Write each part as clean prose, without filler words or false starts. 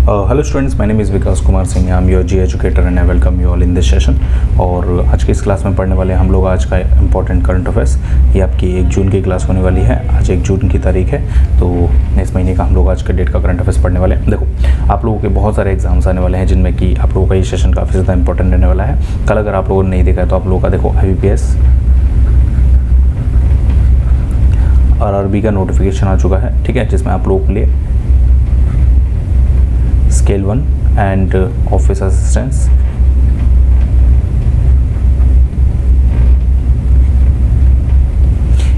Hello students, my name is Vikas Kumar Singh. I am your G educator and I welcome you all in this session. और आज की इस class में पढ़ने वाले हम लोग आज का इंपॉर्टेंट करंट अफेयर्स। ये आपकी 1 जून की क्लास होने वाली है। आज 1 जून की तारीख है, तो इस महीने का हम लोग आज के डेट का करंट अफेयर्स पढ़ने वाले हैं। देखो, आप लोगों के बहुत सारे एग्जाम्स आने वाले हैं जिनमें कि आप लोगों का ये सेशन काफ़ी ज़्यादा इंपॉर्टेंट रहने वाला है। कल अगर आप लोगों ने नहीं देखा है तो आप लोगों का देखो IBPS RRB का नोटिफिकेशन आ चुका है, ठीक है, जिसमें आप लोगों के लिए स्केल 1 एंड ऑफिस असिस्टेंट्स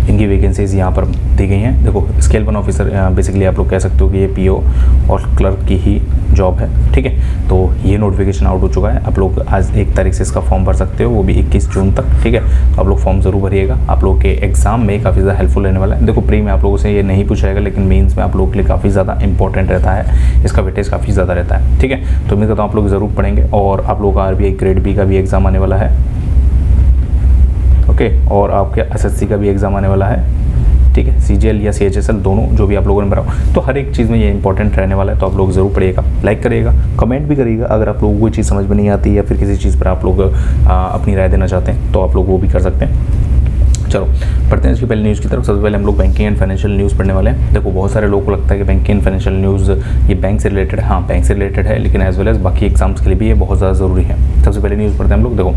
इनकी वैकेंसीज यहाँ पर दी गई हैं। देखो, स्केल 1 ऑफिसर बेसिकली आप लोग कह सकते हो कि ये PO और क्लर्क की ही जॉब है, ठीक है। तो ये नोटिफिकेशन आउट हो चुका है। आप लोग आज 1 तारीख से इसका फॉर्म भर सकते हो, वो भी 21 जून तक, ठीक है। तो आप लोग फॉर्म ज़रूर भरिएगा। आप लोग के एग्जाम में काफ़ी ज़्यादा हेल्पफुल रहने वाला है। देखो, प्री में आप लोगों से ये नहीं पूछाएगा, लेकिन मेंस में आप लोगों के लिए काफ़ी ज़्यादा इंपॉर्टेंट रहता है। इसका वेटेज काफ़ी ज़्यादा रहता है, ठीक है। तो उम्मीद करता हूँ आप लोग ज़रूर पढ़ेंगे। और आप लोगों का RBI ग्रेड B का भी एग्ज़ाम आने वाला है, ओके। और आपके SSC का भी एग्ज़ाम आने वाला है, ठीक है। CGL या CHSL दोनों जो भी आप लोगों ने भरा हो, तो हर एक चीज़ में ये इंपॉर्टेंट रहने वाला है। तो आप लोग ज़रूर पढ़िएगा, लाइक करिएगा, कमेंट भी करिएगा। अगर आप लोगों को कोई चीज़ समझ में नहीं आती या फिर किसी चीज़ पर आप लोग अपनी राय देना चाहते हैं तो आप लोग वो भी कर सकते हैं। चलो पढ़ते हैं इसकी पहले न्यूज़ की तरफ। सबसे पहले हम लोग बैंकिंग एंड फाइनेंशियल न्यूज़ पढ़ने वाले हैं। देखो, बहुत सारे लोगों को लगता है कि बैंकिंग एंड फाइनेंशियल न्यूज़ ये बैंक से रिलेटेड है। हाँ, बैंक से रिलेटेड है, लेकिन एज वेल एज बाकी एग्जाम्स के लिए भी ये बहुत ज़्यादा ज़रूरी है। सबसे पहले न्यूज़ पढ़ते हैं हम लोग। देखो,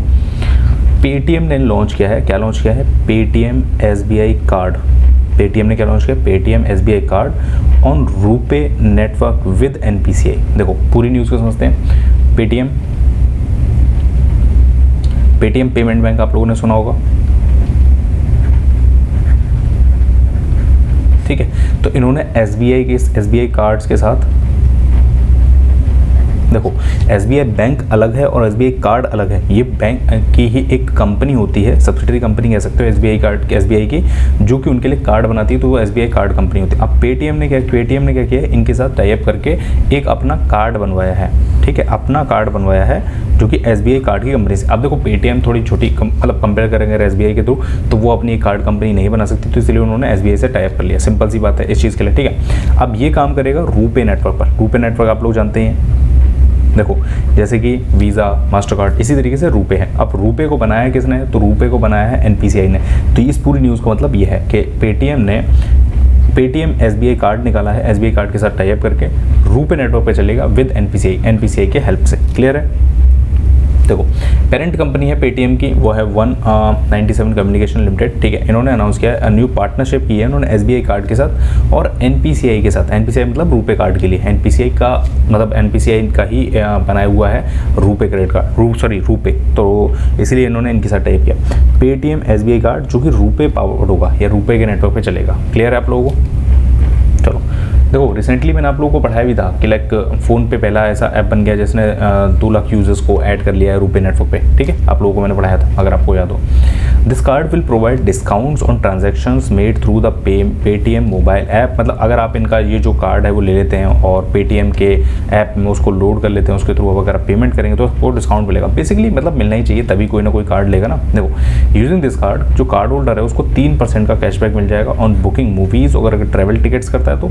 पेटीएम ने लॉन्च किया है, क्या लॉन्च किया है? Paytm SBI card. पेटीएम ने क्या लॉन्च किया? Paytm SBI card on RuPay network with NPCI। देखो, पूरी न्यूज़ को समझते हैं। पेटीएम पेमेंट बैंक आप लोगों ने सुना होगा, ठीक है। तो इन्होंने SBI कार्ड्स के साथ, देखो, SBI बैंक अलग है और SBI कार्ड अलग है। ये बैंक की ही एक कंपनी होती है, सब्सिडरी कंपनी कह सकते हो SBI की, जो कि उनके लिए कार्ड बनाती है, तो वो SBI कार्ड कंपनी होती है। अब पेटीएम ने क्या किया है? इनके साथ टाई अप करके एक अपना कार्ड बनवाया है, ठीक है। अपना कार्ड बनवाया है जो कि SBI कार्ड की कंपनी से। अब देखो, पेटीएम थोड़ी छोटी मतलब कंपेयर करेंगे SBI के थ्रू, तो वो अपनी एक कार्ड कंपनी नहीं बना सकती, तो इसलिए उन्होंने SBI से टाई अप कर लिया। सिंपल सी बात है इस चीज़ के लिए, ठीक है। अब ये काम करेगा रूपे नेटवर्क पर। रूपे नेटवर्क आप लोग जानते हैं, देखो, जैसे कि वीज़ा, मास्टर कार्ड, इसी तरीके से रूपे है। अब रूपे को बनाया किसने? तो रूपे को बनाया है NPCI ने। तो इस पूरी न्यूज़ का मतलब ये है कि पेटीएम SBI कार्ड निकाला है, SBI कार्ड के साथ टाई अप करके रूपे नेटवर्क पे चलेगा विद NPCI के हेल्प से। क्लियर है? देखो, पेरेंट कंपनी है पेटीएम की, वो है 197 कम्युनिकेशन लिमिटेड, ठीक है। इन्होंने अनाउंस किया है, न्यू पार्टनरशिप की है इन्होंने SBI कार्ड के साथ और NPCI के साथ। NPCI मतलब रूपे कार्ड के लिए, NPCI का मतलब NPCI का ही बनाया हुआ है रूपे क्रेडिट कार्ड, रूपे। तो इसलिए इन्होंने इनके साथ टाइप किया पेटीएम SBI कार्ड, जो कि रूपे पावर्ड होगा या रूपे के नेटवर्क पे चलेगा। क्लियर है आप लोगों को? चलो, देखो, रिसेंटली मैंने आप लोगों को पढ़ाया भी था कि लाइक फ़ोन पे पहला ऐसा ऐप बन गया जिसने 2 लाख यूजर्स को ऐड कर लिया है रूपे नेटवर्क पे, ठीक है। आप लोगों को मैंने पढ़ाया था, अगर आपको याद हो। This card will provide discounts on transactions made through the Paytm mobile app. मतलब अगर आप इनका ये जो कार्ड है वो ले लेते हैं और पेटीएम के ऐप में उसको लोड कर लेते हैं, उसके थ्रू अगर आप पेमेंट करेंगे तो वो डिस्काउंट मिलेगा। बेसिकली मतलब मिलना ही चाहिए, तभी कोई ना कोई कार्ड लेगा ना। देखो, यूजिंग दिस कार्ड, जो कार्ड होल्डर है उसको 3% का कैशबैक मिल जाएगा ऑन बुकिंग मूवीज़, अगर ट्रैवल टिकट्स करता है तो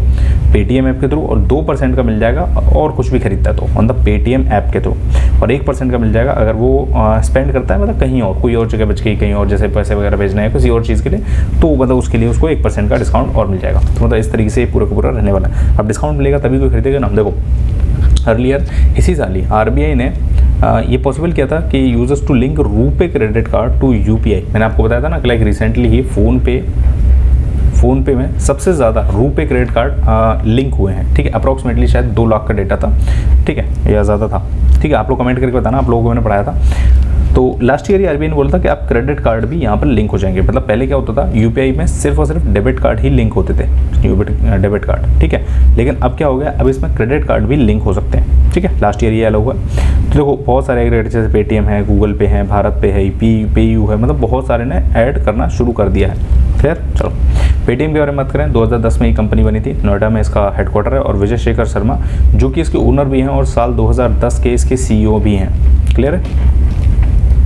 पेटीएम ऐप के थ्रू, और 2% का मिल जाएगा और कुछ भी खरीदता है तो ऑन द पेटीएम ऐप के थ्रू, और 1% का मिल जाएगा अगर वो स्पेंड करता है मतलब कहीं और, कोई और जगह बच गई कहीं और, जैसे पैसे वगैरह भेजना है किसी और चीज़ के लिए, तो मतलब उसके लिए उसको 1% का डिस्काउंट और मिल जाएगा। तो मतलब इस तरीके से पूरा का पूरा रहने वाला है। अब डिस्काउंट मिलेगा तभी कोई खरीदेगा ना। देखो, अर्लियर इसी साल ही RBI ने ये पॉसिबल किया था कि users to link RuPay credit card to UPI। मैंने आपको बताया था ना कि लाइक रिसेंटली ही फ़ोन पे में सबसे ज़्यादा रूपे क्रेडिट कार्ड लिंक हुए हैं, ठीक है। अप्रॉक्सीमेटली शायद 2 लाख का डेटा था, ठीक है, या ज़्यादा था, ठीक है। आप लोग कमेंट करके बताना, आप लोगों को मैंने पढ़ाया था। तो लास्ट ईयर ही RBI ने बोला था कि आप क्रेडिट कार्ड भी यहाँ पर लिंक हो जाएंगे। मतलब पहले क्या होता था, UPI में सिर्फ और सिर्फ डेबिट कार्ड ही लिंक होते थे, डेबिट कार्ड, ठीक है। लेकिन अब क्या हो गया, अब इसमें क्रेडिट कार्ड भी लिंक हो सकते हैं, ठीक है। लास्ट ईयर ये अलाउ हुआ। तो देखो, बहुत सारे एग्रीगेटर जैसे पेटीएम है, गूगल पे है, भारत पे है, पेयू है, मतलब बहुत सारे ने ऐड करना शुरू कर दिया है। क्लियर? चलो, पेटीएम के बारे में बात करें, 2010 में ये कंपनी बनी थी, नोएडा में इसका हेडक्वार्टर है, और विजय शेखर शर्मा जो कि इसके ओनर भी हैं और साल 2010 के इसके CEO भी हैं। क्लियर है?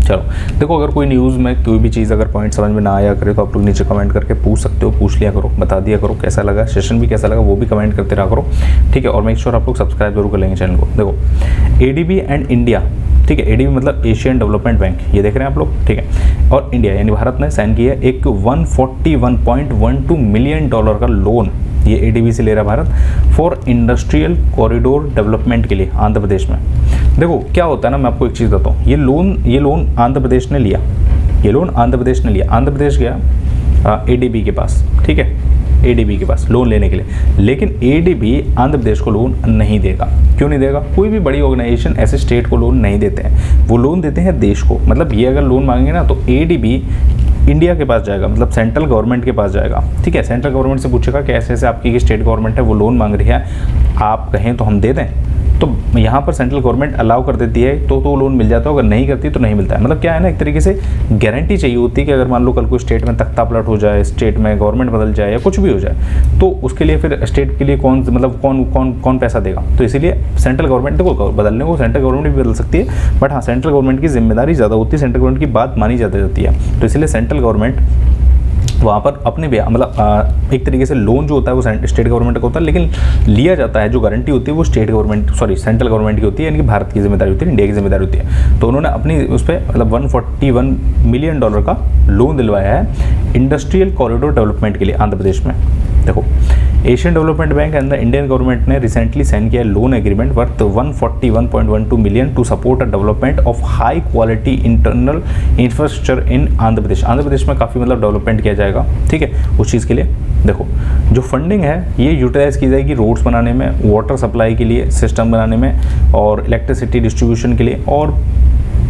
चलो देखो, अगर कोई न्यूज़ में कोई भी चीज़ अगर पॉइंट समझ में ना आया करे तो आप लोग नीचे कमेंट करके पूछ सकते हो, पूछ लिया करो, बता दिया करो कैसा लगा सेशन भी, कैसा लगा वो भी कमेंट करते रहा करो, ठीक है। और मेक श्योर आप लोग सब्सक्राइब जरूर कर लेंगे चैनल को। देखो एडीबी एंड इंडिया, ठीक है, एडीबी मतलब एशियन डेवलपमेंट बैंक, ये देख रहे हैं आप लोग, ठीक है, और इंडिया यानी भारत ने साइन किया एक $141.12 मिलियन का लोन, ये एडीबी से ले रहा है Bharat, for industrial corridor development के लिए आंध्र प्रदेश में। देखो क्या होता है ना, मैं आपको एक चीज़ बताता हूँ, ये लोन आंध्र प्रदेश ने लिया, ये लोन आंध्र प्रदेश ने लिया, आंध्र प्रदेश गया एडीबी के पास, ठीक है, एडीबी के पास लोन लेने के लिए, लेकिन एडीबी आंध्र प्रदेश को लोन नहीं देगा। क्यों नहीं देगा? कोई भी बड़ी ऑर्गेनाइजेशन ऐसे स्टेट को लोन नहीं देते हैं, वो लोन देते हैं देश को। मतलब ये अगर लोन मांगेंगे ना तो एडीबी इंडिया के पास जाएगा, मतलब सेंट्रल गवर्नमेंट के पास जाएगा, ठीक है, सेंट्रल गवर्नमेंट से पूछेगा कि ऐसे ऐसे आपकी स्टेट गवर्नमेंट है वो लोन मांग रही है, आप कहें तो हम दे दें, तो यहाँ पर सेंट्रल गवर्नमेंट अलाउ कर देती है तो लोन मिल जाता है, अगर नहीं करती तो नहीं मिलता है। मतलब क्या है ना, एक तरीके से गारंटी चाहिए होती है कि अगर मान लो कल को स्टेट में तख्ता पलट हो जाए, स्टेट में गवर्नमेंट बदल जाए या कुछ भी हो जाए, तो उसके लिए फिर स्टेट के लिए कौन पैसा देगा। तो इसीलिए सेंट्रल गवर्नमेंट को बदलने को सेंट्रल गवर्नमेंट भी बदल सकती है, बट हाँ सेंट्रल गवर्नमेंट की जिम्मेदारी ज़्यादा होती है, सेंट्रल गवर्नमेंट की बात मानी ज़्यादा जाती है, तो इसलिए सेंट्रल गवर्नमेंट वहाँ पर अपने मतलब एक तरीके से लोन जो होता है वो स्टेट गवर्नमेंट का होता है, लेकिन लिया जाता है जो गारंटी होती है वो सेंट्रल गवर्नमेंट की होती है, यानी कि भारत की जिम्मेदारी होती है, इंडिया की जिम्मेदारी होती है। तो उन्होंने अपनी उस पर मतलब $141 मिलियन का लोन दिलवाया है इंडस्ट्रियल कॉरिडोर डेवलपमेंट के लिए आंध्र प्रदेश में। देखो Asian development bank and the Indian government ने रिसेंटली साइन किया loan agreement worth $141.12 million to support a development of high quality internal infrastructure in Andhra Pradesh. Andhra Pradesh में काफ़ी मतलब डेवलपमेंट किया जाएगा, ठीक है, उस चीज़ के लिए। देखो जो फंडिंग है ये यूटिलाइज की जाएगी रोड्स बनाने में, वाटर सप्लाई के लिए सिस्टम बनाने में, और इलेक्ट्रिसिटी डिस्ट्रीब्यूशन के लिए, और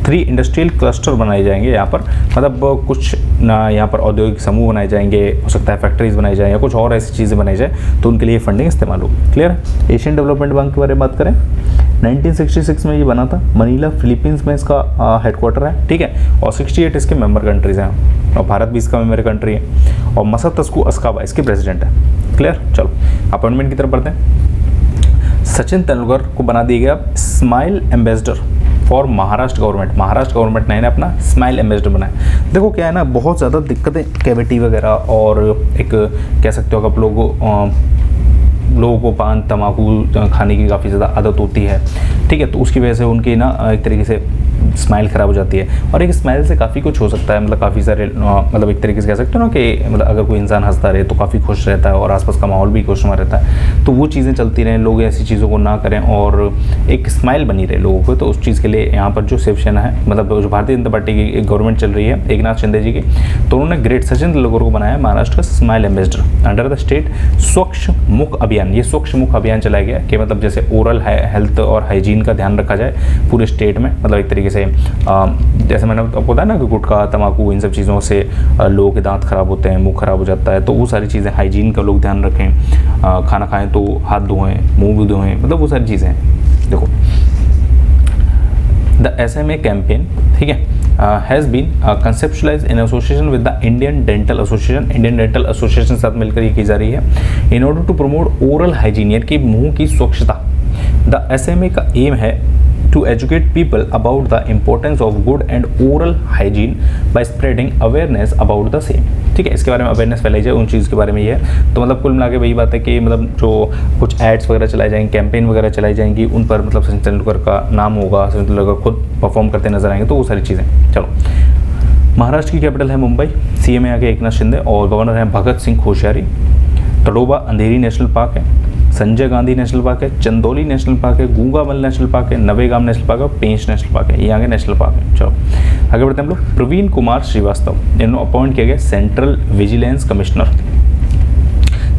3 इंडस्ट्रियल क्लस्टर बनाए जाएंगे यहाँ पर, मतलब कुछ ना यहाँ पर औद्योगिक समूह बनाए जाएंगे, हो सकता है फैक्ट्रीज बनाई जाए या कुछ और ऐसी चीज़ें बनाई जाए, तो उनके लिए फंडिंग इस्तेमाल हो। क्लियर है। एशियन डेवलपमेंट बैंक के बारे में बात करें, 1966 में ये बना था, मनीला फिलीपींस में इसका हेडक्वार्टर है, ठीक है, और 68 इसके मेंबर कंट्रीज हैं, और भारत भी इसका मेंबर कंट्री है, और मसातस्कू अस्कावा इसके प्रेसिडेंट है। क्लियर। चलो अपॉइंटमेंट की तरफ बढ़ते हैं। सचिन तेंदुलकर को बना दिया गया smile ambassador for Maharashtra government. Maharashtra government ने अपना स्माइल एम्बेसडर बनाया। देखो क्या है ना, बहुत ज़्यादा दिक्कतें कैविटी वगैरह, और एक कह सकते हो आप लोगों को पान तंबाकू खाने की काफ़ी ज़्यादा आदत होती है, ठीक है, तो उसकी वजह से उनकी ना एक तरीके से स्माइल ख़राब हो जाती है, और एक स्माइल से काफ़ी कुछ हो सकता है, मतलब काफ़ी सारे मतलब एक तरीके से कह सकते हो ना कि मतलब अगर कोई इंसान हंसता रहे तो काफ़ी खुश रहता है, और आसपास का माहौल भी खुशनुमा रहता है, तो वो चीज़ें चलती रहें, लोग ऐसी चीज़ों को ना करें और एक स्माइल बनी रहे लोगों को। तो उस चीज़ के लिए यहाँ पर जो शिवसेना है, मतलब जो भारतीय जनता पार्टी की एक गवर्नमेंट चल रही है एकनाथ शिंदे जी की, तो उन्होंने ग्रेट सचिन तेंदुलकर को बनाया महाराष्ट्र का smile ambassador under the state स्वच्छ मुख अभियान। ये स्वच्छ मुख अभियान चलाया गया कि मतलब जैसे ओरल हेल्थ और हाइजीन का ध्यान रखा जाए पूरे स्टेट में, मतलब एक तरीके से जैसे मैंने आपको बताया ना कि गुटखा तंबाकू इन सब चीज़ों से लोगों के दांत खराब होते हैं, मुंह खराब हो जाता है, तो वो सारी चीज़ें हाइजीन का लोग ध्यान रखें, खाना खाएं तो हाथ धोएं, मुंह भी धोएं, मतलब वो सारी चीज़ें हैं। देखो द SMA कैंपेन, ठीक है, has been conceptualise in association with the Indian dental association. Indian dental association साथ मिलकर ये की जा रही है in order to promote oral hygiene, यानी कि मुंह की स्वच्छता। द SMA का एम है to educate people about the importance of good and oral hygiene by spreading awareness about the same। ठीक है, इसके बारे में अवेयरनेस फैलाई जाए, उन चीज़ के बारे में ये है। तो मतलब कुल मिला के वही बात है कि मतलब जो कुछ एड्स वगैरह चलाई जाएंगी, कैंपेन वगैरह चलाई जाएंगी, उन पर मतलब सचिन तेंदुलकर का नाम होगा, सचिन तेंदुलकर खुद परफॉर्म करते नजर आएंगे, तो वो सारी चीज़ें। चलो महाराष्ट्र की कैपिटल है मुंबई, CM आगे एकनाथ शिंदे, और गवर्नर हैं भगत सिंह कोश्यारी। तड़ोबा अंधेरी नेशनल पार्क है, संजय गांधी नेशनल पार्क है, चंदौली नेशनल पार्क है, गूंगामल नेशनल पार्क है, नवेगाम नेशनल पार्क है, पेंच नेशनल पार्क है, ये आगे नेशनल पार्क है। चलो आगे बढ़ते हैं हम लोग। प्रवीण कुमार श्रीवास्तव इन्होंने अपॉइंट किया गया central vigilance commissioner.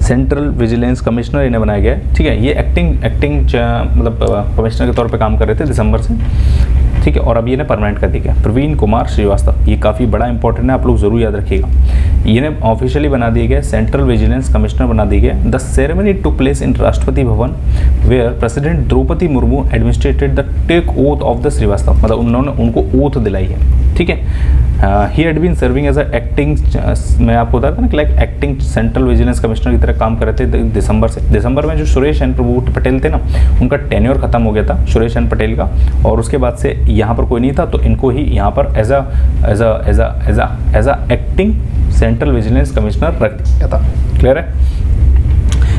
Central vigilance commissioner इन्हें बनाया गया है, ठीक है। ये एक्टिंग मतलब कमिश्नर के तौर पे काम कर रहे थे दिसंबर से, ठीक है, और अब ये ने परमानेंट कर दिया। प्रवीण कुमार श्रीवास्तव, ये काफ़ी बड़ा इंपॉर्टेंट है, आप लोग जरूर याद रखिएगा। इन्हें ऑफिशियली बना दिए गए सेंट्रल विजिलेंस कमिश्नर बना दिए गए। The ceremony took place in Rashtrapati Bhavan where president Droupadi Murmu administered the take oath of the Srivastava, मतलब उन्होंने उनको ओथ दिलाई है। ठीक है। He had been serving as a acting, मैं आपको बता रहा था ना कि like acting central vigilance commissioner की तरह काम कर रहे थे दिसंबर में जो सुरेश एन प्रभु पटेल थे ना, उनका टेन्योर खत्म हो गया था सुरेश एन पटेल का, और उसके बाद से यहाँ पर कोई नहीं था, तो इनको ही यहाँ पर as a acting central vigilance commissioner रख दिया था। क्लियर है।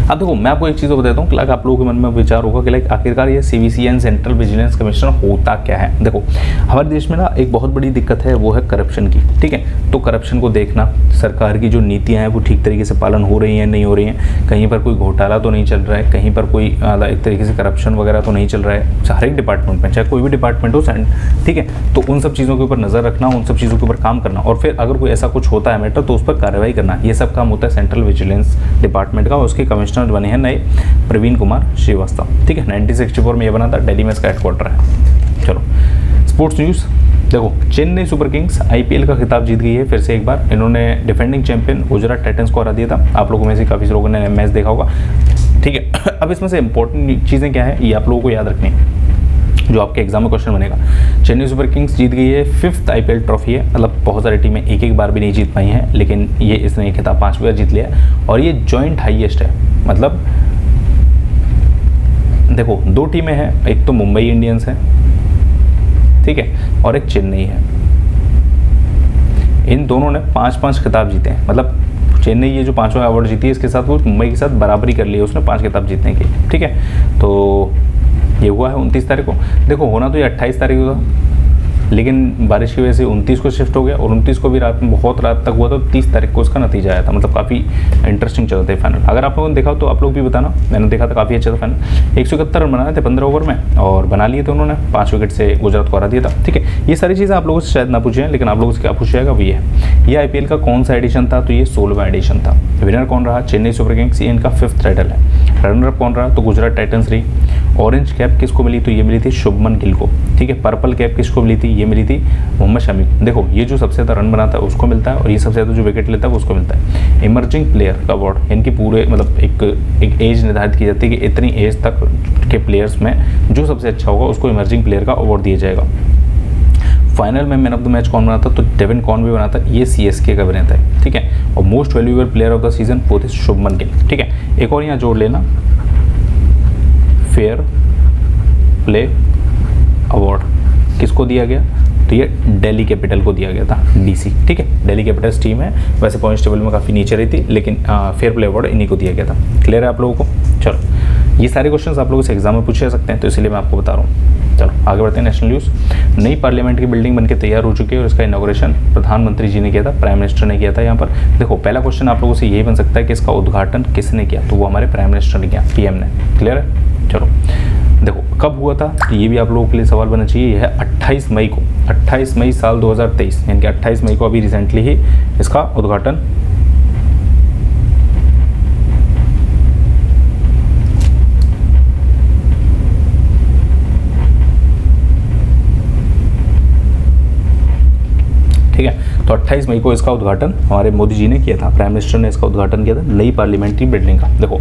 अब देखो मैं आपको एक चीज़ बताता हूँ, लाइक आप लोगों के मन में विचार होगा कि लाइक आखिरकार ये CVCN सेंट्रल विजिलेंस कमिश्नर होता क्या है। देखो हमारे देश में ना एक बहुत बड़ी दिक्कत है, वो है करप्शन की। ठीक है, तो करप्शन को देखना, सरकार की जो नीतियाँ हैं वो ठीक तरीके से पालन हो रही हैं नहीं हो रही हैं, कहीं पर कोई घोटाला तो नहीं चल रहा है, कहीं पर कोई एक तरीके से करप्शन वगैरह तो नहीं चल रहा है हर एक डिपार्टमेंट में, चाहे कोई भी डिपार्टमेंट हो। ठीक है, तो उन सब चीज़ों के ऊपर नज़र रखना, उन सब चीज़ों के ऊपर काम करना, और फिर अगर कोई ऐसा कुछ होता है मैटर तो उस पर कार्रवाई करना, ये सब काम होता है सेंट्रल विजिलेंस डिपार्टमेंट का। उसके कमिश्नर बने हैं नए प्रवीण कुमार श्रीवास्तव। ठीक है, 1964 में ये बना था, दिल्ली में इसका हेडक्वार्टर है। चलो स्पोर्ट्स न्यूज़ देखो, चेन्नई सुपर किंग्स IPL का खिताब जीत गई है फिर से एक बार। इन्होंने डिफेंडिंग चैंपियन गुजरात टाइटंस को हरा दिया था। आप लोगों में से काफ़ी लोगों ने मैच देखा होगा। ठीक है, अब इसमें से इंपॉर्टेंट चीज़ें क्या है ये आप लोगों को याद रखनी है, जो आपके एग्जाम में क्वेश्चन बनेगा। चेन्नई सुपर किंग्स जीत गई है, 5th IPL ट्रॉफी है, मतलब बहुत सारी टीमें एक बार भी नहीं जीत पाई हैं, लेकिन इसने खिताब 5 बार जीत लिया है, और ये जॉइंट हाईएस्ट है। मतलब देखो 2 टीमें हैं, एक तो मुंबई इंडियंस है, ठीक है, और एक चेन्नई है। इन दोनों ने 5-5 खिताब जीते हैं, मतलब चेन्नई ये जो 5वां अवार्ड जीती है, इसके साथ वो मुंबई के साथ बराबरी कर ली है उसने 5 खिताब जीतने की। ठीक है, तो ये हुआ है 29 तारीख को। देखो होना तो ये 28 तारीख को था, लेकिन बारिश की वजह से 29 को शिफ्ट हो गया, और 29 को भी रात में बहुत रात तक हुआ, तो 30 तारीख को उसका नतीजा आया था। मतलब काफ़ी इंटरेस्टिंग चल रहे थे फाइनल। अगर आप लोगों ने देखा तो आप लोग भी बताना, मैंने देखा था काफ़ी अच्छा था फाइनल। 171 रन बनाए थे 15 ओवर में, और बना लिए थे उन्होंने, 5 विकेट से गुजरात को हरा दिया था। ठीक है, ये सारी चीज़ें आप लोगों से शायद ना पूछे, लेकिन आप लोगों से क्या पूछा जाएगा वो ये IPL का कौन सा एडिशन था, तो ये 16वां एडिशन था। विनर कौन रहा, चेन्नई सुपर किंग्स, ये इनका 5th टाइटल है। रनर अप कौन रहा, तो गुजरात टाइटंस रही। ऑरेंज कैप किसको मिली, तो ये मिली थी शुभमन गिल को। ठीक है, पर्पल कैप किसको मिली थी, ये मिली थी मोहम्मद शमी को। देखो ये जो सबसे ज़्यादा रन बनाता है उसको मिलता है, और ये सबसे ज़्यादा जो विकेट लेता है वो उसको मिलता है। इमर्जिंग प्लेयर का अवार्ड, इनकी पूरे मतलब एक एज निर्धारित की जाती है कि इतनी एज तक के प्लेयर्स में जो सबसे अच्छा होगा उसको इमर्जिंग प्लेयर का अवार्ड दिया जाएगा। फाइनल में मैन ऑफ द मैच कौन बना था, तो डेविन कॉनवे बना था, ये CSK का अभिनेता है। ठीक है, और most valuable player of the season वो थे शुभमन गिल। ठीक है, एक और यहाँ जोड़ लेना, फेयर प्ले अवार्ड किसको दिया गया, तो ये दिल्ली कैपिटल को दिया गया था, DC। ठीक है, दिल्ली कैपिटल्स टीम है, वैसे पॉइंट्स टेबल में काफ़ी नीचे रही थी, लेकिन फेयर प्ले अवार्ड इन्हीं को दिया गया था। क्लियर है आप लोगों को। चलो ये सारे क्वेश्चंस आप लोगों से एग्जाम में पूछे जा सकते हैं, तो इसलिए मैं आपको बता रहा हूँ। चलो आगे बढ़ते हैं। नेशनल न्यूज़, नई पार्लियामेंट की बिल्डिंग बनके तैयार हो चुकी है, और इसका इनॉग्रेशन प्रधानमंत्री जी ने किया था, प्राइम मिनिस्टर ने किया था। यहाँ पर देखो पहला क्वेश्चन आप लोगों से यही बन सकता है कि इसका उद्घाटन किसने किया, तो वो हमारे प्राइम मिनिस्टर ने किया, PM ने। क्लियर है। चलो देखो कब हुआ था, तो ये भी आप लोगों के लिए सवाल बनना चाहिए। यह है 28 मई को, 28 मई साल 2023, यानी कि 28 मई को अभी रिसेंटली ही इसका उद्घाटन ठीक है। तो 28 मई को इसका उद्घाटन हमारे मोदी जी ने किया था, प्राइम मिनिस्टर ने इसका उद्घाटन किया था, नई पार्लियामेंट्री बिल्डिंग का। देखो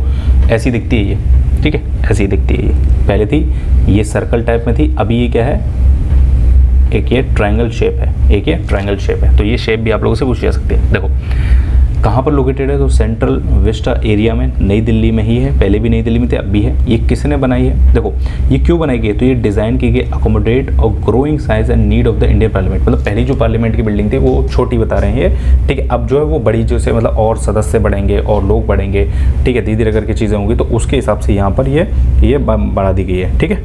ऐसी दिखती है ये, ठीक है, ऐसी दिखती है ये। पहले थी ये सर्कल टाइप में थी, अभी ये क्या है, एक ये ट्रायंगल शेप है, एक ये ट्रायंगल शेप है। तो ये शेप भी आप लोगों से पूछी जा सकती है। देखो कहाँ पर लोकेटेड है, तो सेंट्रल वेस्ट एरिया में, नई दिल्ली में ही है, पहले भी नई दिल्ली में थे, अब भी है। ये किसने बनाई है, देखो ये क्यों बनाई गई, तो ये डिज़ाइन की गई अकोमोडेट और growing size and need of the Indian parliament. मतलब पहली जो पार्लियामेंट की बिल्डिंग थी वो छोटी बता रहे हैं ये, ठीक है। अब जो है वो बड़ी, जो से मतलब और सदस्य बढ़ेंगे और लोग बढ़ेंगे, ठीक है, धीरे धीरे करके चीज़ें होंगी, तो उसके हिसाब से यहाँ पर ये बढ़ा दी गई है, ठीक है।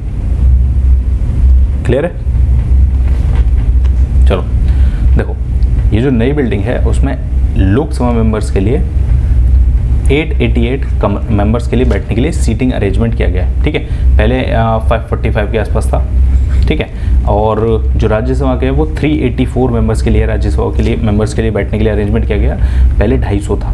क्लियर है। चलो देखो ये जो नई बिल्डिंग है उसमें लोकसभा मेंबर्स के लिए 888 मेंबर्स के लिए बैठने के लिए सीटिंग अरेंजमेंट किया गया है, ठीक है। पहले 545 के आसपास था, ठीक है। और जो राज्यसभा के है वो 384 मेंबर्स के लिए, राज्यसभा के लिए मेंबर्स के लिए बैठने के लिए अरेंजमेंट किया गया, पहले 250 था,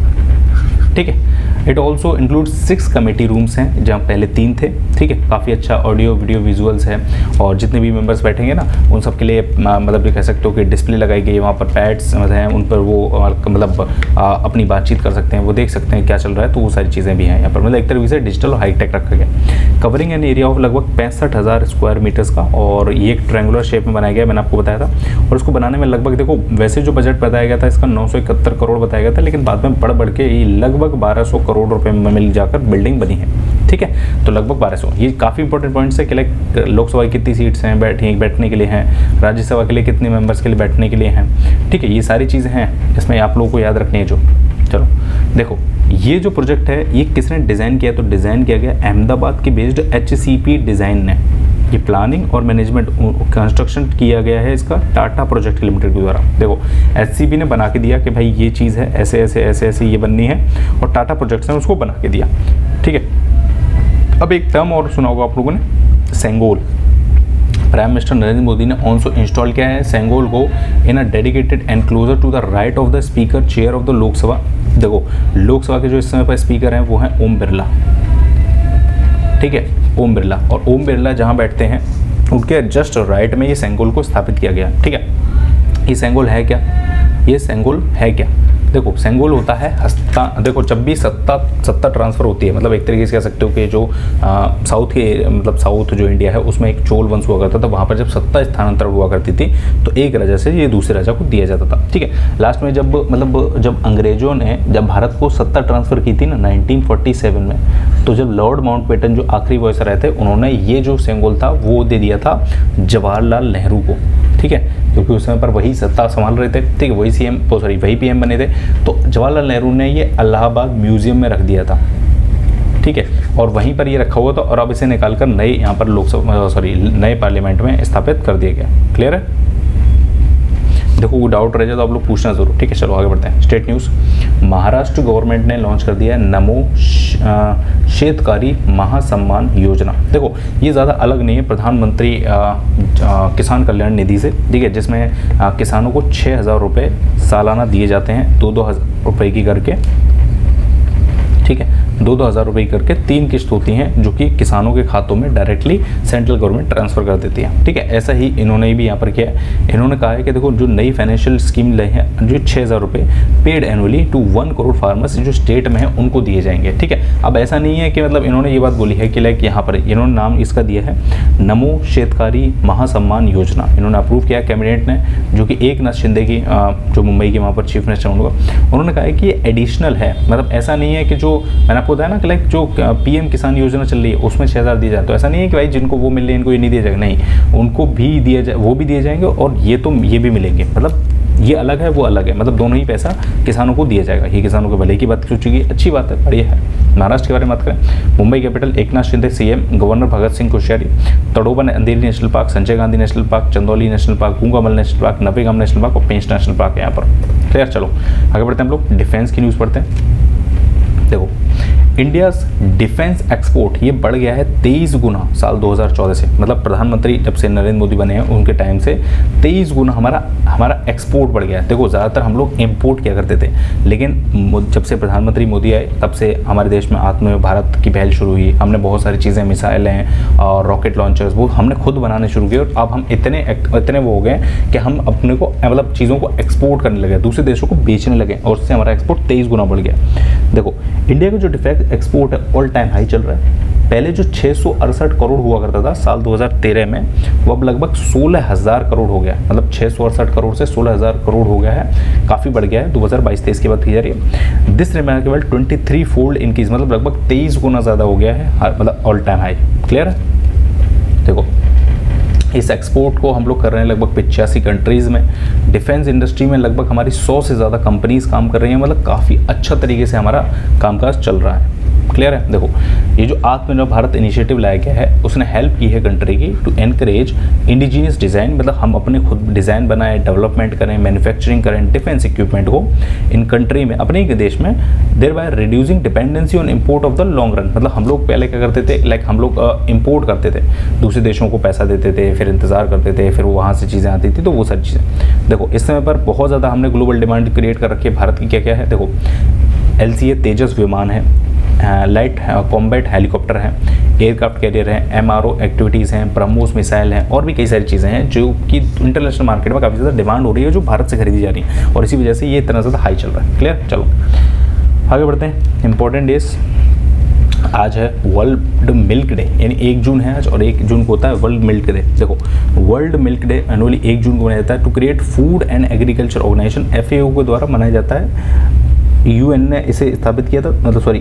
ठीक है। It also include 6 committee rooms हैं जहाँ पहले 3 थे, ठीक है। काफ़ी अच्छा ऑडियो वीडियो विजुअल्स है, और जितने भी मेंबर्स बैठेंगे ना उन सब के लिए मतलब ये कह सकते हो कि डिस्प्ले लगाई गई है, वहाँ पर पैड्स हैं, उन पर वो मतलब अपनी बातचीत कर सकते हैं, वो देख सकते हैं क्या चल रहा है, तो वो सारी चीज़ें भी हैं यहाँ पर। मतलब एक तरीके से डिजिटल और हाईटेक रखा गया। कवरिंग एन एरिया ऑफ लगभग 65,000 स्क्वायर मीटर्स का, और ये एक ट्रायंगुलर शेप में बनाया गया, मैंने आपको बताया था। और इसको बनाने में लगभग देखो वैसे जो बजट बताया गया था इसका 971 करोड़ बताया गया था, लेकिन बाद में बढ़ के ये लगभग 1200 करोड़ रुपए में मिल जाकर बिल्डिंग बनी है, ठीक है। तो लगभग 1200, ये काफ़ी इंपॉर्टेंट पॉइंट्स है कि लाइक लोकसभा की कितनी सीट्स हैं बैठने के लिए हैं, राज्यसभा के लिए कितने मेंबर्स के लिए बैठने के लिए हैं, ठीक है। ये सारी चीज़ें हैं इसमें आप लोगों को याद रखनी है जो। चलो देखो ये जो प्रोजेक्ट है ये किसने डिज़ाइन किया, तो डिज़ाइन किया गया अहमदाबाद के बेस्ड HCP डिज़ाइन ने। ये प्लानिंग और मैनेजमेंट कंस्ट्रक्शन किया गया है इसका टाटा प्रोजेक्ट लिमिटेड के द्वारा। देखो HCP ने बना के दिया कि भाई ये चीज़ है, ऐसे ऐसे ऐसे ऐसे ये बननी है, और टाटा प्रोजेक्ट्स ने उसको बना के दिया, ठीक है। अब एक टर्म और सुना होगा आप लोगों ने, सेंगोल। प्राइम मिनिस्टर नरेंद्र मोदी ने ऑल्सो इंस्टॉल किया है सेंगोल को in a dedicated enclosure to the right of the speaker chair of the Lok Sabha. देखो लोकसभा के जो इस समय पर स्पीकर हैं वो हैं ओम बिरला, ठीक है, ओम बिरला। और ओम बिरला जहाँ बैठते हैं उनके जस्ट राइट में ये सेंगोल को स्थापित किया गया, ठीक है। ये सेंगोल है क्या, ये सेंगोल है क्या, देखो सेंगोल होता है देखो जब भी सत्ता ट्रांसफ़र होती है, मतलब एक तरीके से कह सकते हो कि जो साउथ के मतलब साउथ जो इंडिया है उसमें एक चोल वंश हुआ करता था, वहाँ पर जब सत्ता स्थानांतरण हुआ करती थी तो एक राजा से ये दूसरे राजा को दिया जाता था, ठीक है। लास्ट में जब अंग्रेजों ने जब भारत को सत्ता ट्रांसफ़र की थी ना 1947 में, तो जब लॉर्ड माउंटबेटन जो आखिरी वायसराय थे उन्होंने ये जो सेंगोल था वो दे दिया था जवाहरलाल नेहरू को, ठीक है, क्योंकि उस समय पर वही सत्ता संभाल रहे थे, ठीक है, वही PM बने थे। तो जवाहरलाल नेहरू ने ये इलाहाबाद म्यूजियम में रख दिया था, ठीक है, और वहीं पर ये रखा हुआ था, और अब इसे निकालकर नए यहाँ पर नए पार्लियामेंट में स्थापित कर दिया गया। क्लियर है? देखो वो डाउट रह जाए तो आप लोग पूछना जरूर, ठीक है। चलो आगे बढ़ते हैं। स्टेट न्यूज़, महाराष्ट्र गवर्नमेंट ने लॉन्च कर दिया है नमो शेतकारी महासम्मान योजना। देखो ये ज़्यादा अलग नहीं है, प्रधानमंत्री किसान कल्याण निधि से, ठीक है, जिसमें किसानों को 6,000 रुपये सालाना दिए जाते हैं, 2-2 हज़ार रुपये की करके, ठीक है, 2-2 हज़ार रुपये करके 3 किस्त होती हैं जो कि किसानों के खातों में डायरेक्टली सेंट्रल गवर्नमेंट ट्रांसफ़र कर देती है, ठीक है। ऐसा ही इन्होंने भी यहाँ पर किया है। इन्होंने कहा है कि देखो जो नई फाइनेंशियल स्कीम लाई है, जो 6,000 रुपये paid annually to 1 crore farmers जो स्टेट में है उनको दिए जाएंगे, ठीक है। अब ऐसा नहीं है कि मतलब इन्होंने ये बात बोली है कि लाइक यहाँ पर इन्होंने नाम इसका दिया है नमो शेतकारी महासम्मान योजना। इन्होंने अप्रूव किया कैबिनेट ने, जो कि एकनाथ शिंदे की जो मुंबई के वहाँ पर चीफ मिनिस्टर उन्होंने कहा है कि ये एडिशनल है, मतलब ऐसा नहीं है कि जो मैंने आपको बताया ना कि लाइक जो PM किसान योजना चल रही है उसमें 6,000 दिए जाए, तो ऐसा नहीं है कि भाई जिनको वो मिल रहे हैं इनको ये नहीं दिया जाएगा, नहीं, उनको भी दिया जाए, वो भी दिए जाएंगे और ये भी मिलेंगे, मतलब ये अलग है वो अलग है, मतलब दोनों ही पैसा किसानों को दिया जाएगा। ये किसानों के भले की बात सोचेगी, अच्छी बात है, बढ़िया है। महाराष्ट्र के बारे में बात करें, Mumbai capital Eknath Shinde CM, governor Bhagat Singh Koshyari, Tadoba Andhari national park, Sanjay Gandhi national park, Chandoli national park, Gugamal national park, Navegaon national park और पेंच नेशनल पार्क है यहाँ पर। क्लियर? चलो आगे बढ़ते हैं हम लोग, डिफेंस की न्यूज़ पढ़ते हैं। देखो इंडियाज़ डिफेंस एक्सपोर्ट ये बढ़ गया है 23 गुना साल 2014 से, मतलब प्रधानमंत्री जब से नरेंद्र मोदी बने हैं उनके टाइम से 23 गुना हमारा एक्सपोर्ट बढ़ गया है। देखो ज़्यादातर हम लोग इंपोर्ट किया करते थे, लेकिन जब से प्रधानमंत्री मोदी आए तब से हमारे देश में आत्मनिर्भर भारत की पहल शुरू हुई। हमने बहुत सारी चीज़ें, मिसाइलें और रॉकेट लॉन्चर्स वो हमने खुद बनाने शुरू किए, और अब हम इतने वो हो गए कि हम अपने को मतलब चीज़ों को एक्सपोर्ट करने लगे, दूसरे देशों को बेचने लगे, और उससे हमारा एक्सपोर्ट 23 गुना बढ़ गया। देखो इंडिया का जो डिफेंस एक्सपोर्ट है ऑल टाइम हाई चल रहा है। पहले जो 668 करोड़ हुआ करता था साल 2013 में, वो अब लगभग 16,000 करोड़ हो गया, मतलब 668 करोड़ से 16,000 करोड़ हो गया है, काफ़ी बढ़ गया है। 2022-23 की बात की जा रही है। दिस रिमार्केबल 23 फोल्ड इंक्रीज, मतलब लगभग 23 गुना ज़्यादा हो गया है, मतलब ऑल टाइम हाई। क्लियर है? देखो इस एक्सपोर्ट को हम लोग कर रहे हैं लगभग 85 कंट्रीज़ में। डिफेंस इंडस्ट्री में लगभग हमारी 100 से ज़्यादा कंपनीज काम कर रही हैं, मतलब काफ़ी अच्छा तरीके से हमारा कामकाज चल रहा है। क्लियर है? देखो ये जो आत्मनिर्भर भारत इनिशिएटिव लाया गया है उसने हेल्प की है कंट्री की टू एनकरेज इंडिजीनियस डिज़ाइन, मतलब हम अपने खुद डिज़ाइन बनाएं, डेवलपमेंट करें, मैन्युफैक्चरिंग करें डिफेंस इक्विपमेंट को इन कंट्री में, अपने ही देश में, thereby reducing dependency on import of the long run. मतलब हम लोग पहले क्या करते थे, लाइक हम लोग इम्पोर्ट करते थे, दूसरे देशों को पैसा देते थे, फिर इंतज़ार करते थे, फिर वो वहाँ से चीज़ें आती थी, तो वो सारी चीज़ें। देखो इस समय पर बहुत ज़्यादा हमने ग्लोबल डिमांड क्रिएट कर रखी है भारत की। क्या क्या है देखो, LCA तेजस विमान है, लाइट कॉम्बैट हेलीकॉप्टर है, एयरक्राफ्ट कैरियर है, MRO एक्टिविटीज़ हैं, ब्रह्मोस मिसाइल हैं, और भी कई सारी चीज़ें हैं जो कि इंटरनेशनल मार्केट में काफ़ी ज़्यादा डिमांड हो रही है, जो भारत से खरीदी जा रही है, और इसी वजह से ये इतना ज़्यादा हाई चल रहा है। क्लियर, चलो आगे बढ़ते हैं। इंपॉर्टेंट डेज, आज है वर्ल्ड मिल्क डे, यानी 1 जून है आज, और 1 जून को होता है वर्ल्ड मिल्क डे। देखो, world milk day annually 1 June को मनाया जाता है to create food and agriculture organisation, FAO के द्वारा मनाया जाता है। UN ने इसे स्थापित किया था, मतलब सॉरी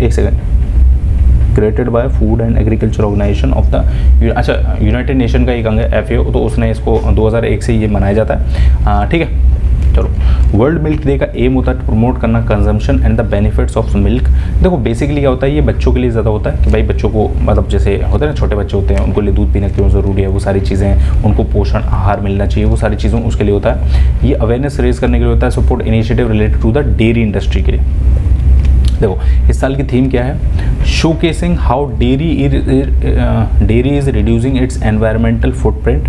एक second, created by food and agriculture organisation of the, अच्छा यूनाइटेड नेशन का एक अंग है FAO, तो उसने इसको 2001 से ये मनाया जाता है। ठीक है, चलो। वर्ल्ड मिल्क डे का एम होता है प्रमोट करना consumption and the benefits of milk. देखो बेसिकली क्या होता है, ये बच्चों के लिए ज़्यादा होता है कि भाई बच्चों को, मतलब जैसे होता है ना, छोटे बच्चे होते हैं, उनको लिए दूध पीना क्यों ज़रूरी है, वो सारी चीज़ें, उनको पोषण आहार मिलना चाहिए, वो सारी चीज़ों उसके लिए होता है। ये अवेयरनेस रेज करने के लिए होता है, support initiative related to the dairy industry के लिए। देखो इस साल की थीम क्या है, showcasing how dairy is reducing its environmental footprint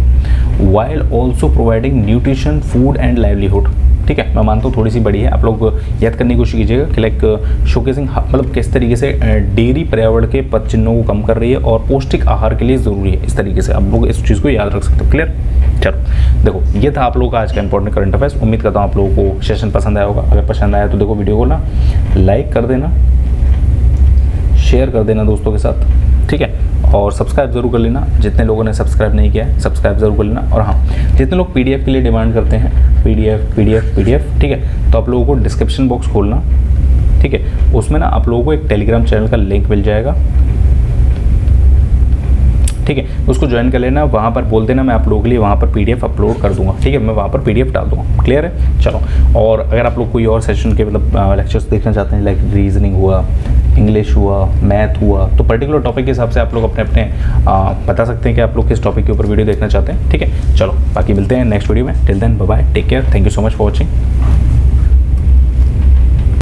while also providing nutrition food and livelihood. ठीक है, मैं मानता हूँ थोड़ी सी बड़ी है, आप लोग याद करने की कोशिश कीजिएगा कि लाइक शोकेसिंग मतलब किस तरीके से डेयरी पर्यावरण के पद चिन्हों को कम कर रही है और पौष्टिक आहार के लिए ज़रूरी है। इस तरीके से आप लोग इस चीज़ को याद रख सकते हो। क्लियर, चलो देखो ये था आप लोगों का आज का इंपॉर्टेंट करंट अफेयर्स। उम्मीद करता हूँ आप लोगों को सेशन पसंद आया होगा। अगर पसंद आया तो देखो वीडियो को ना लाइक कर देना, शेयर कर देना दोस्तों के साथ, ठीक है, और सब्सक्राइब जरूर कर लेना। जितने लोगों ने सब्सक्राइब नहीं किया है सब्सक्राइब जरूर कर लेना। और हाँ, जितने लोग PDF के लिए डिमांड करते हैं, PDF, ठीक है, तो आप लोगों को डिस्क्रिप्शन बॉक्स खोलना, ठीक है, उसमें ना आप लोगों को एक टेलीग्राम चैनल का लिंक मिल जाएगा, ठीक है, उसको ज्वाइन कर लेना। वहाँ पर बोल देना मैं आप लोगों के लिए वहाँ पर PDF अपलोड कर दूंगा, ठीक है, मैं वहाँ पर PDF डाल दूंगा। क्लियर है, चलो। और अगर आप लोग कोई और सेशन के मतलब लेक्चर्स देखना चाहते हैं, लाइक रीजनिंग हुआ, इंग्लिश हुआ, मैथ हुआ, तो पर्टिकुलर टॉपिक के हिसाब से आप लोग अपने अपने बता सकते हैं कि आप लोग किस टॉपिक के ऊपर वीडियो देखना चाहते हैं। ठीक है, चलो बाकी मिलते हैं नेक्स्ट वीडियो में। Till then bye bye, take care, thank you so much for watching.